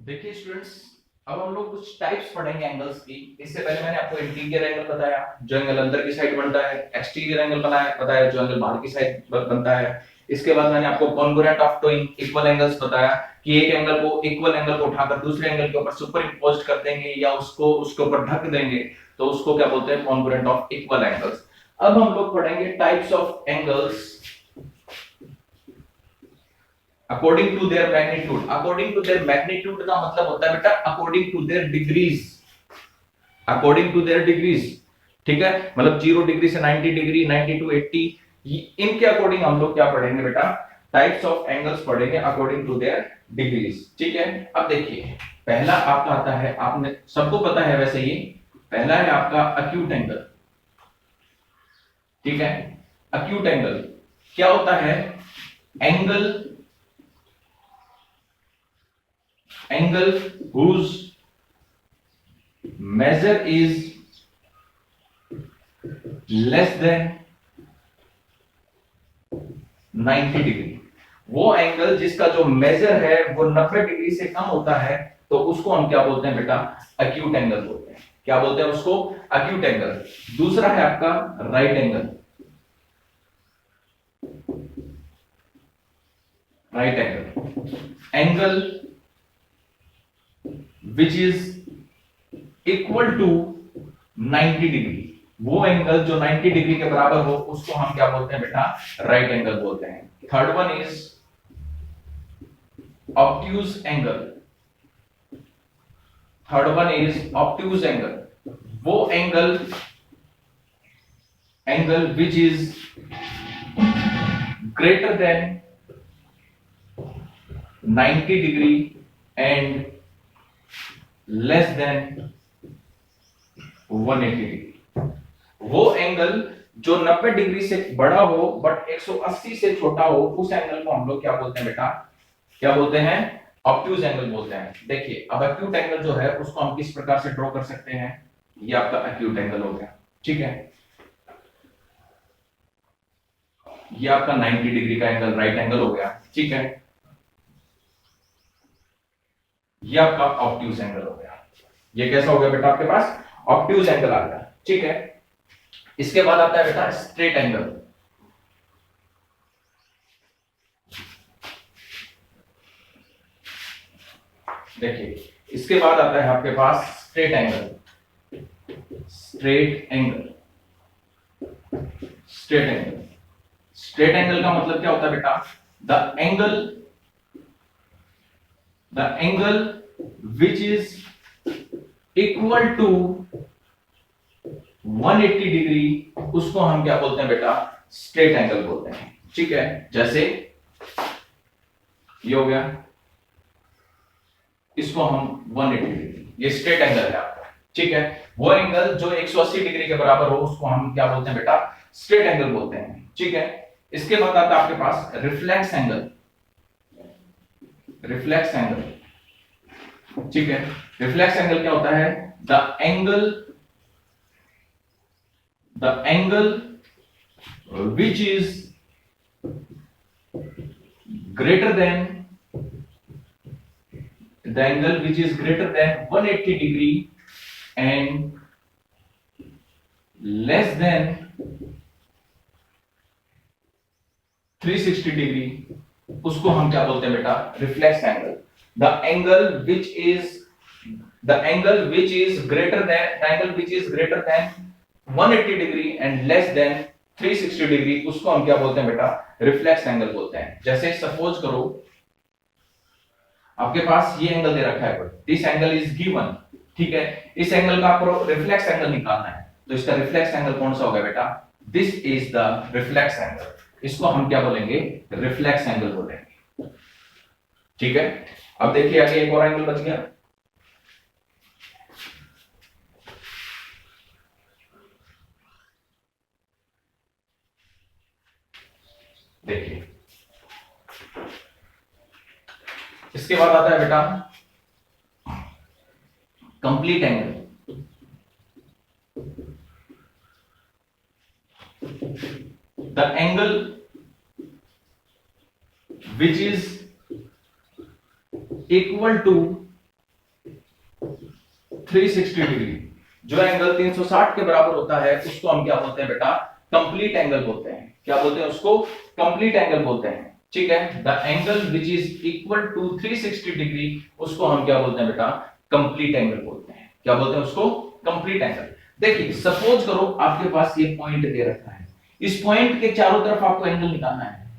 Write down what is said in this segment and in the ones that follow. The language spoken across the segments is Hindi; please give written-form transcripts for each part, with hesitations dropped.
देखिए स्टूडेंट्स, अब हम लोग कुछ टाइप्स पढ़ेंगे एंगल्स की। इससे पहले मैंने आपको इंटीरियर एंगल बताया, जो एंगल अंदर की साइड बनता है। एक्सटीरियर एंगल बताया, जो एंगल बाहर की साइड बनता है। इसके बाद मैंने आपको congruent of two equal angles बताया कि एक एंगल को इक्वल एंगल को उठाकर दूसरे एंगल के ऊपर सुपर इम्पोज कर देंगे या उसको उसके ऊपर ढक देंगे, तो उसको क्या बोलते हैं? Congruent of equal angles. अब हम लोग पढ़ेंगे types of angles according to their magnitude. According to their magnitude का मतलब होता है बेटा according to their degrees. According to their degrees, ठीक है? मतलब 0 डिग्री से 90 डिग्री, 90 टू 80, इनके अकॉर्डिंग हम लोग क्या पढ़ेंगे बेटा? टाइप्स ऑफ एंगल्स पढ़ेंगे अकॉर्डिंग टू देयर डिग्रीज, ठीक है? अब देखिए, पहला आपका आता है, आपने सबको पता है वैसे ये, पहला है आपका अक्यूट एंगल, ठीक है? अक्यूट एंगल क्या होता है? Angle angle whose measure is less than 90 degree. वो एंगल जिसका जो मेजर है वो 90 डिग्री से कम होता है, तो उसको हम क्या बोलते हैं बेटा? अक्यूट एंगल बोलते हैं। क्या बोलते हैं उसको? Acute angle. दूसरा है आपका right angle. Right angle, angle which is equal to 90 degree. वो एंगल जो 90 डिग्री के बराबर हो उसको हम क्या बोलते हैं बेटा? राइट एंगल बोलते हैं। Third one is obtuse angle. Third one is obtuse angle. वो angle which is greater than 90 degree and less than 180 degree. वो एंगल जो 90 डिग्री से बड़ा हो बट 180 से छोटा हो, उस एंगल को हम लोग क्या बोलते हैं बेटा? क्या बोलते हैं? ऑब्ट्यूज एंगल बोलते हैं। देखिए, अब एक्यूट एंगल जो है उसको हम किस प्रकार से ड्रॉ कर सकते हैं? ये आपका एक्यूट एंगल हो गया, ठीक है? ये आपका 90 डिग्री का एंगल राइट एंगल हो गया, ठीक है? ये आपका ऑब्ट्यूज एंगल हो गया। ये कैसा हो गया बेटा? आपके पास ऑब्ट्यूज एंगल आ गया, ठीक है? इसके बाद आता है बेटा स्ट्रेट एंगल। देखिए, इसके बाद आता है आपके पास straight angle. Straight angle, straight angle. Straight angle का मतलब क्या होता है बेटा? The angle which is equal to 180 degree, उसको हम क्या बोलते हैं बेटा? स्ट्रेट एंगल बोलते हैं, ठीक है? जैसे ये हो गया, इसको हम 180 डिग्री, ये स्ट्रेट एंगल है आपका, ठीक है? वो एंगल जो 180 डिग्री के बराबर हो उसको हम क्या बोलते हैं बेटा? स्ट्रेट एंगल बोलते हैं, ठीक है? इसके बाद आता है आपके पास रिफ्लेक्स एंगल। रिफ्लेक्स एंगल, ठीक है? रिफ्लेक्स एंगल क्या होता है? The angle which is greater then the angle which is greater than 180 degree and less than 360 degree, उसको हम क्या बोलते हैं बेटा? Reflex angle. The angle which is greater then 180 degree and less then 360 degree, उसको हम क्या बोलते हैं बेटा? रिफ्लेक्स एंगल बोलते हैं। जैसे सपोज करो आपके पास ये एंगल दे रखा है, दिस एंगल इज गिवन, ठीक है? इस एंगल का आपको रिफ्लेक्स एंगल निकालना है, तो इसका रिफ्लेक्स एंगल कौन सा होगा बेटा? This is the reflex angle. इसको हम क्या बोलेंगे? रिफ्लेक्स एंगल बोलेंगे, ठीक है? अब देखिए आगे एक और एंगल बच गया। देखिए, इसके बाद आता है बेटा complete angle. The angle which is equal to 360 degree, जो एंगल 360 के बराबर होता है उसको हम क्या बोलते हैं बेटा, कंप्लीट एंगल बोलते हैं। क्या बोलते हैं उसको, कंप्लीट एंगल बोलते हैं। ठीक है, the angle which is equal to 360 degree उसको हम क्या बोलते हैं बेटा, कंप्लीट एंगल बोलते हैं। क्या बोलते हैं उसको, कंप्लीट एंगल। देखिए सपोज करो आपके पास ये पॉइंट दे रखा है, इस पॉइंट के चारों तरफ आपको एंगल निकालना है,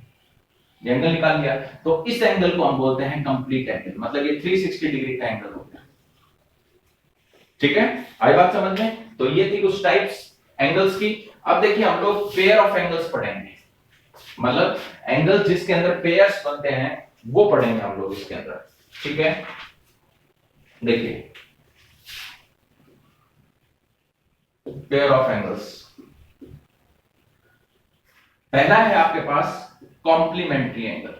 एंगल निकाल लिया तो इस एंगल को हम बोलते हैं कंप्लीट एंगल, मतलब ये 360 डिग्री का एंगल हो गया। ठीक है, आई बात समझ में। तो ये थी कुछ टाइप्स एंगल्स की। अब देखिए हम लोग पेयर ऑफ एंगल्स पढ़ेंगे, मतलब एंगल्स जिसके अंदर पेयर्स बनते हैं वो पढ़ेंगे हम लोग इसके अंदर। ठीक है, देखिए पेयर ऑफ एंगल्स, पहला है आपके पास complementary angle,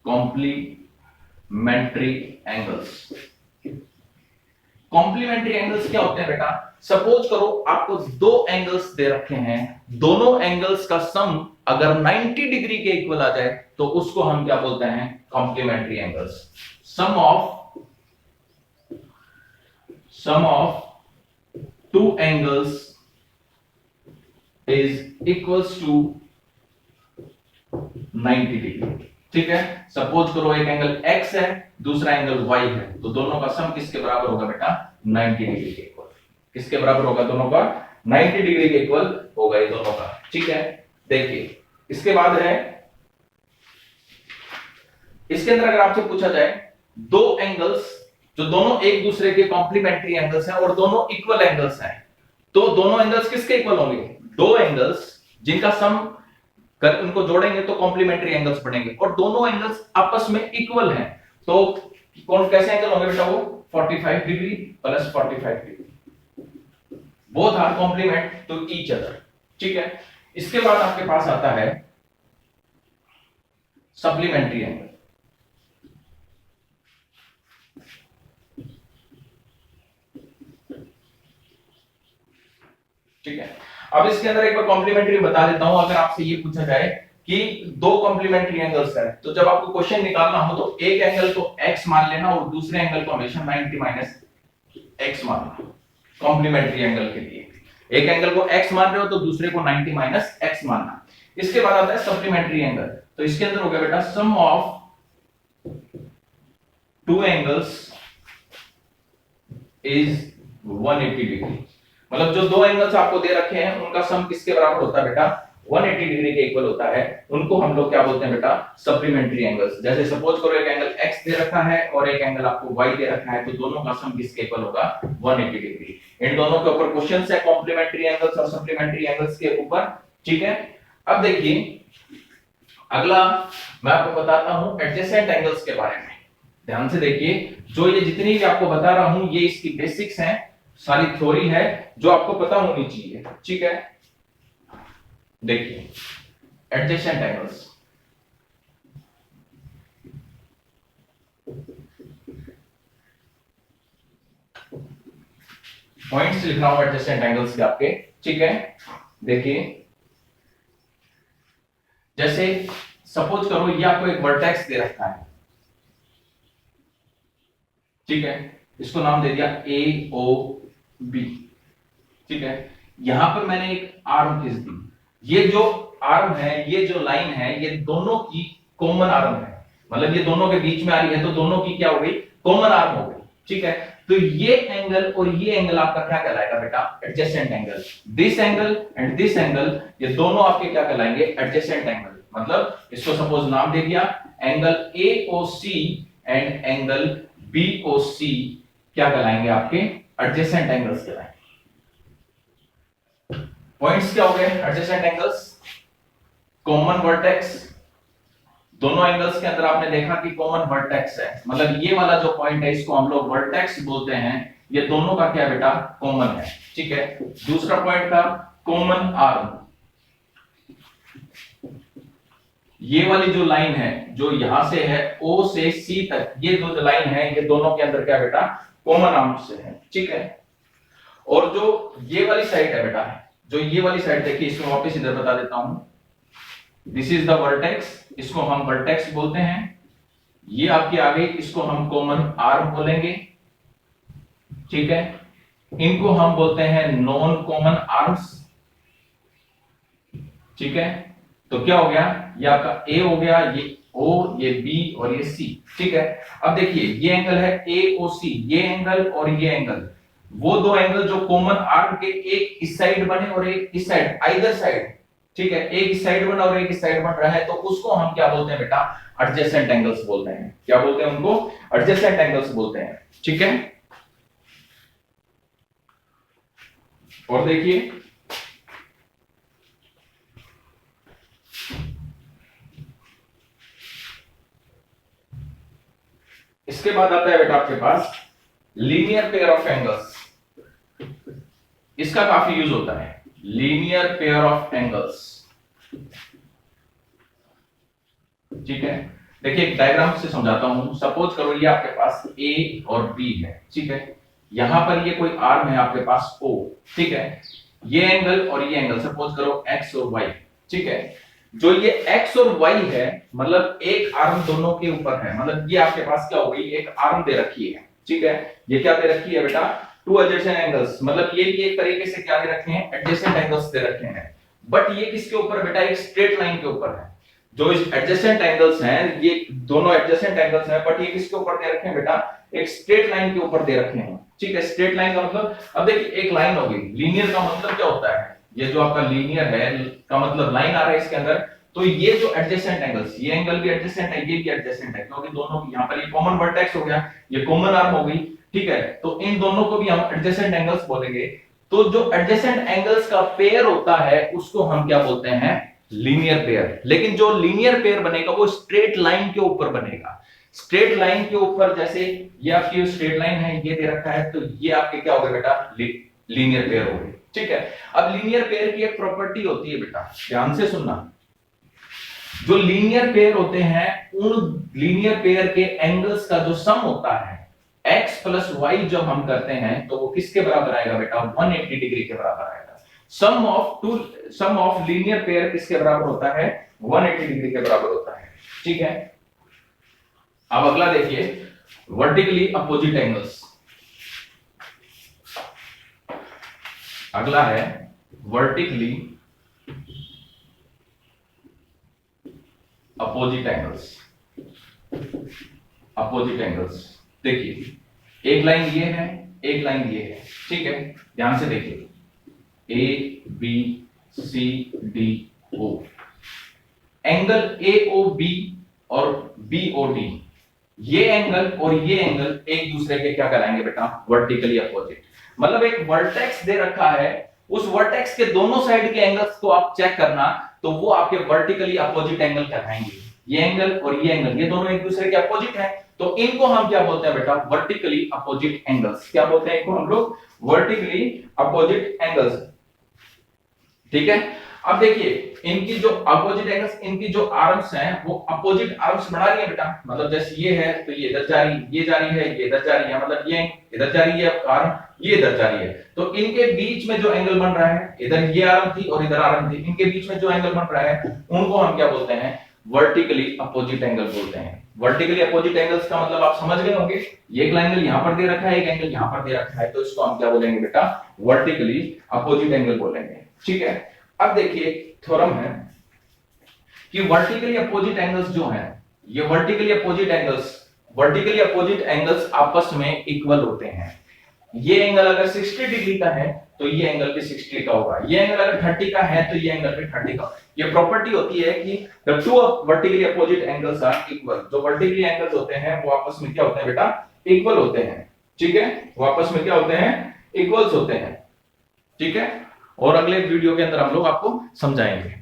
complementary angles. Complementary angles क्या होते हैं बेटा, सपोज करो आपको दो एंगल्स दे रखे हैं, दोनों एंगल्स का सम अगर 90 डिग्री के इक्वल आ जाए तो उसको हम क्या बोलते हैं, complementary angles. Sum of two angles is equals to 90 degree. ठीक है, सपोज करो एक एंगल x है, दूसरा एंगल y है, तो दोनों का सम किसके बराबर होगा बेटा, 90 डिग्री के इक्वल। किसके बराबर होगा, दोनों का 90 डिग्री के इक्वल होगा ये दोनों का। ठीक है, देखिए इसके बाद है, इसके अंदर अगर आपसे पूछा जाए दो एंगल्स जो दोनों एक दूसरे के कॉम्प्लीमेंट्री एंगल्स हैं और दोनों इक्वल एंगल्स हैं, तो दोनों एंगल्स किसके इक्वल होंगे, दो एंगल्स जिनका सम कर उनको जोड़ेंगे तो कॉम्प्लीमेंट्री एंगल्स बनेंगे, और दोनों एंगल्स आपस में इक्वल हैं तो कौन कैसे एंगल होंगे बेटा, वो 45 degree plus 45 degree, both are complement to each other. ठीक है, इसके बाद आपके पास आता है सप्लीमेंट्री एंगल। ठीक है, अब इसके अंदर एक बार कॉम्प्लीमेंट्री बता देता हूं। अगर आपसे ये पूछा जाए कि दो कॉम्प्लीमेंट्री एंगल्स है, तो जब आपको क्वेश्चन निकालना हो तो एक एंगल को x मान लेना और दूसरे एंगल को हमेशा 90 माइनस x मानना। कॉम्प्लीमेंट्री एंगल के लिए एक एंगल को x मान रहे हो तो दूसरे को 90 माइनस x मानना। इसके बाद आता है सप्लीमेंट्री एंगल, तो इसके अंदर हो गया बेटा sum of two angles is 180 degree, मतलब जो दो एंगल्स आपको दे रखे हैं उनका सम किसके बराबर होता है बेटा, 180 डिग्री के इक्वल होता है, उनको हम लोग क्या बोलते हैं बेटा, सप्लीमेंट्री एंगल्स। जैसे सपोज करो एक एंगल x दे रखा है और एक एंगल आपको y दे रखा है, तो दोनों का सम किसके इक्वल होगा, 180 डिग्री। इन दोनों के ऊपर क्वेश्चंस है कॉम्प्लीमेंट्री एंगल्स और सप्लीमेंट्री एंगल्स के ऊपर। ठीक है, अब देखिए अगला मैं आपको बताता हूं एडजेसेंट एंगल्स के बारे में। ध्यान से देखिए, जो ये जितनी भी आपको बता रहा हूं ये इसकी बेसिक्स हैं, सारी थ्योरी है जो आपको पता होनी चाहिए। ठीक है, देखिए एडजेसेंट एंगल्स, पॉइंट्स लिख रहा हूं एडजेसेंट एंगल्स के आपके। ठीक है, देखिए जैसे सपोज करो ये आपको एक वर्टेक्स दे रखा है, ठीक है, इसको नाम दे दिया ए ओ बी। ठीक है, यहां पर मैंने एक आर्म खींच दी, ये जो आर्म है, ये जो लाइन है, ये दोनों की कॉमन आर्म है, मतलब ये दोनों के बीच में आ रही है तो दोनों की क्या हो गई, कॉमन आर्म हो गई। ठीक है, तो ये एंगल और ये एंगल आपका क्या कहलाएगा बेटा, adjacent angle. This angle and this angle, ये दोनों आपके क्या कहलाएंगे, एडजेसेंट एंगल। मतलब इसको सपोज नाम दे दिया angle AOC and angle BOC क्या कहलाएंगे, आपके एडजेसेंट एंगल्स कहलाएंगे। पॉइंट्स क्या हो गए एडजेसेंट एंगल्स, कॉमन वर्टेक्स, दोनों एंगल्स के अंदर आपने देखा कि कॉमन वर्टेक्स है, मतलब ये वाला जो पॉइंट है इसको हम लोग वर्टेक्स बोलते हैं, ये दोनों का क्या बेटा, कॉमन है। ठीक है, दूसरा पॉइंट था कॉमन आर्म, ये वाली जो लाइन है जो यहां से है O से C तक, ये जो लाइन है ये दोनों के अंदर क्या बेटा, कॉमन आर्म से है। ठीक है, और जो ये वाली साइड है बेटा, जो ये वाली साइड देखिए, इसको वापस इधर बता देता हूं, दिस इज द वर्टेक्स, इसको हम वर्टेक्स बोलते हैं, ये आपकी आ गई, इसको हम कॉमन आर्म बोलेंगे। ठीक है, इनको हम बोलते हैं नॉन कॉमन आर्म्स। ठीक है, तो क्या हो गया, ये आपका ए हो गया, ये ओ, ये बी और ये सी। ठीक है, अब देखिए ये एंगल है ए ओ सी, ये एंगल और ये एंगल, वो दो एंगल जो कॉमन आर्म के एक इस साइड बने और एक इस साइड, आइदर साइड। ठीक है, एक इस साइड बना और एक इस साइड बन रहा है, तो उसको हम क्या बोलते हैं बेटा, एडजेसेंट एंगल्स बोलते हैं। क्या बोलते हैं उनको, एडजेसेंट एंगल्स बोलते हैं। ठीक है, और देखिए इसके बाद आता है बेटा आपके पास लीनियर पेयर ऑफ एंगल्स। इसका काफी यूज होता है, लीनियर पेयर ऑफ एंगल्स। ठीक है, देखिए एक डायग्राम से समझाता हूं। सपोज करो ये आपके पास ए और बी है। ठीक है, यहां पर ये कोई आर्म है आपके पास ओ। ठीक है, ये एंगल और ये एंगल सपोज करो एक्स और वाई। ठीक है, जो ये x और y है, मतलब एक आर्म दोनों के ऊपर है, मतलब ये आपके पास क्या हो गई, एक आर्म दे रखी है। ठीक है, ये क्या दे रखी है बेटा, टू एडजेसेंट एंगल्स, मतलब ये भी एक तरीके से क्या दे रखे हैं, एडजेसेंट एंगल्स दे रखे हैं। बट ये किसके ऊपर बेटा, एक स्ट्रेट लाइन के ऊपर है। जो एडजेसेंट एंगल्स हैं, ये दोनों एडजेसेंट एंगल्स हैं, बट ये किसके ऊपर दे रखे हैं बेटा, एक स्ट्रेट लाइन के ऊपर दे रखे हैं। ठीक है, स्ट्रेट लाइन का मतलब, अब देखिए एक लाइन हो गई, लीनियर का मतलब क्या होता है, ये जो आपका लीनियर है का मतलब लाइन आ रहा है इसके अंदर। तो ये जो एडजेसेंट एंगल्स, ये एंगल भी एडजेसेंट है, ये भी एडजेसेंट है, क्योंकि दोनों की, यहाँ पर ये कॉमन वर्टेक्स हो गया, ये कॉमन आर्म हो गई। ठीक है, तो इन दोनों को भी हम एडजेसेंट एंगल्स बोलेंगे। तो जो एडजेसेंट एंगल्स का पेयर होता है उसको हम क्या बोलते हैं, लीनियर पेयर। लेकिन जो लीनियर पेयर बनेगा वो स्ट्रेट लाइन के ऊपर बनेगा। स्ट्रेट लाइन के ऊपर, जैसे ये आपकी स्ट्रेट लाइन है, ये दे रखा है, तो ये आपके क्या हो गए बेटा, लीनियर पेयर हो गए। ठीक है, अब लीनियर पेयर की एक प्रॉपर्टी होती है बेटा, ध्यान से सुनना। जो लीनियर पेयर होते हैं, उन लीनियर पेयर के एंगल्स का जो सम होता है, x प्लस वाई जब हम करते हैं तो वो किसके बराबर आएगा बेटा, 180 डिग्री के बराबर आएगा। सम ऑफ लीनियर पेयर किसके बराबर होता है, 180 डिग्री के बराबर होता है। ठीक है, अब अगला देखिए, वर्टिकली अपोजिट एंगल्स। अगला है vertically opposite angles. Opposite angles देखिए, एक लाइन ये है, एक लाइन ये है। ठीक है, ध्यान से देखिए, A B C D O, angle A O B और बी ओ डी, ये एंगल और ये एंगल एक दूसरे के क्या कराएंगे बेटा, वर्टिकली अपोजिट। मतलब एक वर्टेक्स दे रखा है, उस वर्टेक्स के दोनों साइड के एंगल्स को आप चेक करना, तो वो आपके वर्टिकली अपोजिट एंगल कहलाएंगे। ये एंगल और ये एंगल, ये दोनों एक दूसरे के अपोजिट हैं, तो इनको हम क्या बोलते हैं बेटा, वर्टिकली अपोजिट एंगल्स। क्या बोलते हैं इनको हम लोग, वर्टिकली अपोजिट एंगल्स। ठीक है, अब देखिए इनकी जो अपोजिट एंगल्स, इनकी जो आर्म्स हैं वो अपोजिट आर्म्स बना रही है बेटा। मतलब जैसे ये है तो ये इधर जा रही, ये जा रही है, ये इधर जा रही है, मतलब ये इधर जा रही है आर्म, ये इधर जा रही है। तो इनके बीच में जो एंगल बन रहा है, इधर ये आर्म थी और इधर आर्म थी, इनके बीच में जो एंगल बन रहा है उनको हम क्या बोलते हैं, वर्टिकली अपोजिट एंगल बोलते हैं। वर्टिकली अपोजिट एंगल्स का मतलब आप समझ गए होंगे, ये एक एंगल यहां पर दे रखा है, एक एंगल यहां पर दे रखा है, तो इसको हम क्या बोलेंगे बेटा, वर्टिकली अपोजिट एंगल बोलेंगे। ठीक है, अब देखिए थ्योरम है कि वर्टिकली अपोजिट एंगल्स जो हैं, ये वर्टिकली अपोजिट एंगल्स आपस में इक्वल होते हैं। ये एंगल अगर 60 डिग्री का है तो ये एंगल भी 60 का होगा, ये एंगल अगर 30 का है तो ये एंगल भी 30 का। ये प्रॉपर्टी होती है कि the two vertically opposite angles are equal. जो वर्टिकली एंगल्स होते हैं वो आपस में क्या होते हैं बेटा, इक्वल होते हैं। ठीक है, वो आपस में क्या होते हैं, इक्वल्स होते हैं। ठीक है, और अगले वीडियो के अंदर हम लोग आपको समझाएंगे।